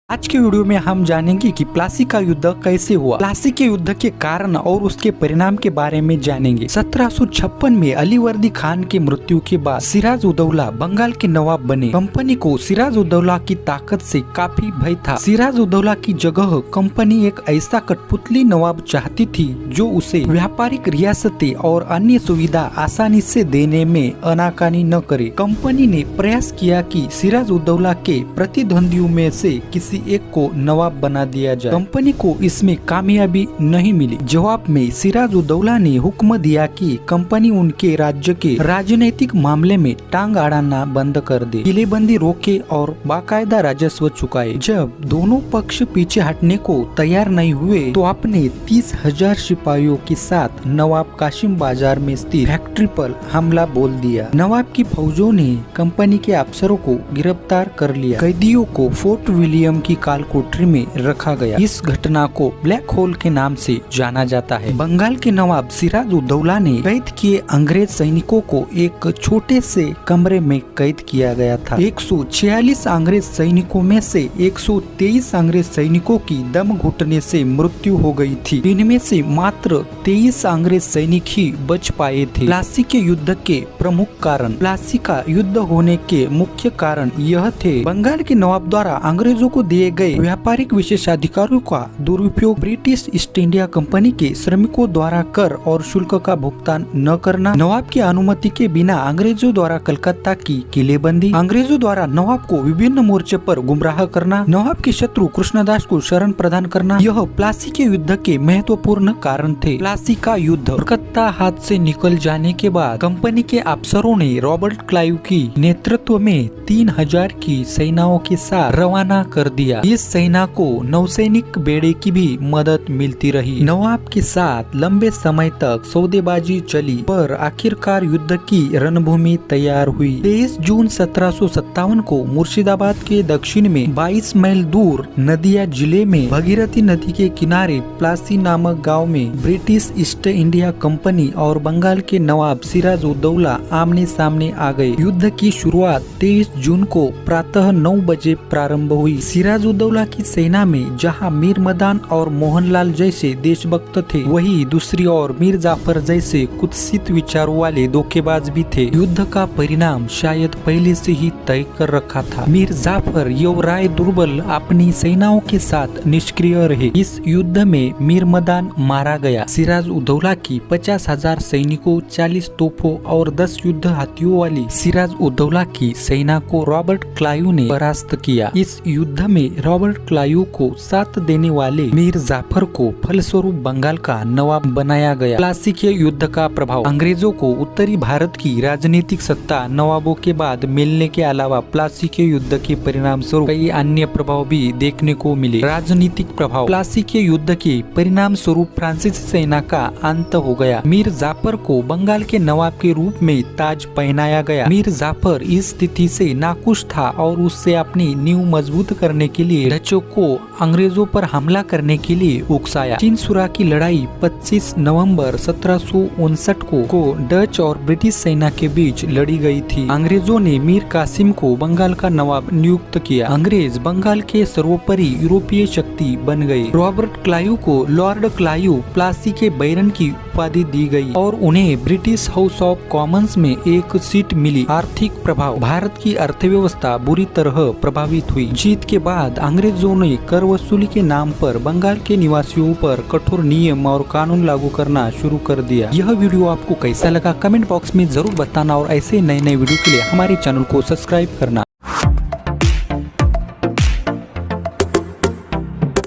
आज के वीडियो में हम जानेंगे कि प्लासी का युद्ध कैसे हुआ, प्लासी के युद्ध के कारण और उसके परिणाम के बारे में जानेंगे। 1756 में अलीवर्दी खान की मृत्यु के बाद सिराज उदौला बंगाल के नवाब बने। कंपनी को सिराज उदौला की ताकत से काफी भय था। सिराज उदौला की जगह कंपनी एक ऐसा कठपुतली नवाब चाहती थी जो उसे व्यापारिक रियासतें और अन्य सुविधा आसानी से देने में आनाकानी न करे। कंपनी ने प्रयास किया कि सिराज उदौला के प्रतिद्वंदियों में से किसी एक को नवाब बना दिया जाए। कंपनी को इसमें कामयाबी नहीं मिली। जवाब में सिराज उदौला ने हुक्म दिया कि कंपनी उनके राज्य के राजनीतिक मामले में टांग अड़ाना बंद कर दे, किलेबंदी रोके और बाकायदा राजस्व चुकाए। जब दोनों पक्ष पीछे हटने को तैयार नहीं हुए तो आपने 30,000 सिपाहियों के साथ नवाब कासिम बाजार में स्थित फैक्ट्री पर हमला बोल दिया। नवाब की फौजों ने कंपनी के अफसरों को गिरफ्तार कर लिया। कैदियों को फोर्ट विलियम की काल कोठरी में रखा गया। इस घटना को ब्लैक होल के नाम से जाना जाता है। बंगाल के नवाब सिराज उदौला ने कैद किए अंग्रेज सैनिकों को एक छोटे से कमरे में कैद किया गया था। 146 अंग्रेज सैनिकों में से 123 अंग्रेज सैनिकों की दम घुटने से मृत्यु हो गई थी। इनमें से मात्र 23 अंग्रेज सैनिक ही बच पाए थे। प्लासी के युद्ध के प्रमुख कारण। प्लासी का युद्ध होने के मुख्य कारण यह थे: बंगाल के नवाब द्वारा अंग्रेजों को दिए गए व्यापारिक विशेषाधिकारों का दुरुपयोग, ब्रिटिश ईस्ट इंडिया कंपनी के श्रमिकों द्वारा कर और शुल्क का भुगतान न करना, नवाब की अनुमति के बिना अंग्रेजों द्वारा कलकत्ता की किलेबंदी, अंग्रेजों द्वारा नवाब को विभिन्न मोर्चे पर गुमराह करना, नवाब के शत्रु कृष्णदास को शरण प्रदान करना, यह प्लासी के युद्ध के महत्वपूर्ण कारण थे। प्लासी का युद्ध कलकत्ता हाथ से निकल जाने के बाद कंपनी के अफसरों ने रॉबर्ट क्लाइव की नेतृत्व में 3,000 की सेनाओं के साथ रवाना कर दिया। इस सेना को नौसैनिक बेड़े की भी मदद मिलती रही। नवाब के साथ लंबे समय तक सौदेबाजी चली, पर आखिरकार युद्ध की रणभूमि तैयार हुई। 23 जून 1757 को मुर्शिदाबाद के दक्षिण में 22 मील दूर नदिया जिले में भगीरथी नदी के किनारे प्लासी नामक गांव में ब्रिटिश ईस्ट इंडिया कंपनी और बंगाल के नवाब सिराज उदौला आमने सामने आ गए। युद्ध की शुरुआत 23 जून को प्रातः 9 बजे प्रारंभ हुई। सिराज उदौला की सेना में जहां मीर मदान और मोहनलाल जैसे देशभक्त थे, वही दूसरी ओर मीर जाफर जैसे कुत्सित विचारों वाले धोखेबाज भी थे। युद्ध का परिणाम शायद पहले से ही तय कर रखा था। मीर जाफर युवराय दुर्बल अपनी सेनाओं के साथ निष्क्रिय रहे। इस युद्ध में मीर मदान मारा गया। सिराज उदौला की 50,000 सैनिकों, 40 तोपों और 10 युद्ध हाथियों वाली सिराज उदौला की सेना को रॉबर्ट क्लाइव ने परास्त किया। इस युद्ध में रॉबर्ट क्लाइव को साथ देने वाले मीर जाफर को फलस्वरूप बंगाल का नवाब बनाया गया। प्लासी के युद्ध का प्रभाव। अंग्रेजों को उत्तरी भारत की राजनीतिक सत्ता नवाबों के बाद मिलने के अलावा प्लासी के युद्ध के परिणाम स्वरूप कई अन्य प्रभाव भी देखने को मिले। राजनीतिक प्रभाव। प्लासी के युद्ध के परिणाम स्वरूप फ्रांसीसी सेना का अंत हो गया। मीर जाफर को बंगाल के नवाब के रूप में ताज पहनाया गया। मीर जाफर इस स्थिति से नाखुश था और उससे अपनी नींव मजबूत करने के लिए डचों को अंग्रेजों पर हमला करने के लिए उकसाया। चिनसुरा की लड़ाई 25 नवंबर 1759 को डच और ब्रिटिश सेना के बीच लड़ी गई थी। अंग्रेजों ने मीर कासिम को बंगाल का नवाब नियुक्त किया। अंग्रेज बंगाल के सर्वोपरि यूरोपीय शक्ति बन गए। रॉबर्ट क्लाइव को लॉर्ड क्लाइव प्लासी के बैरन की उपाधि दी गई और उन्हें ब्रिटिश हाउस ऑफ कॉमन्स में एक सीट मिली। आर्थिक प्रभाव। भारत की अर्थव्यवस्था बुरी तरह प्रभावित हुई। जीत के बाद अंग्रेजों ने कर वसूली के नाम पर बंगाल के निवासियों पर कठोर नियम और कानून लागू करना शुरू कर दिया। यह वीडियो आपको कैसा लगा कमेंट बॉक्स में जरूर बताना और ऐसे नए नए वीडियो के लिए हमारे चैनल को सब्सक्राइब करना।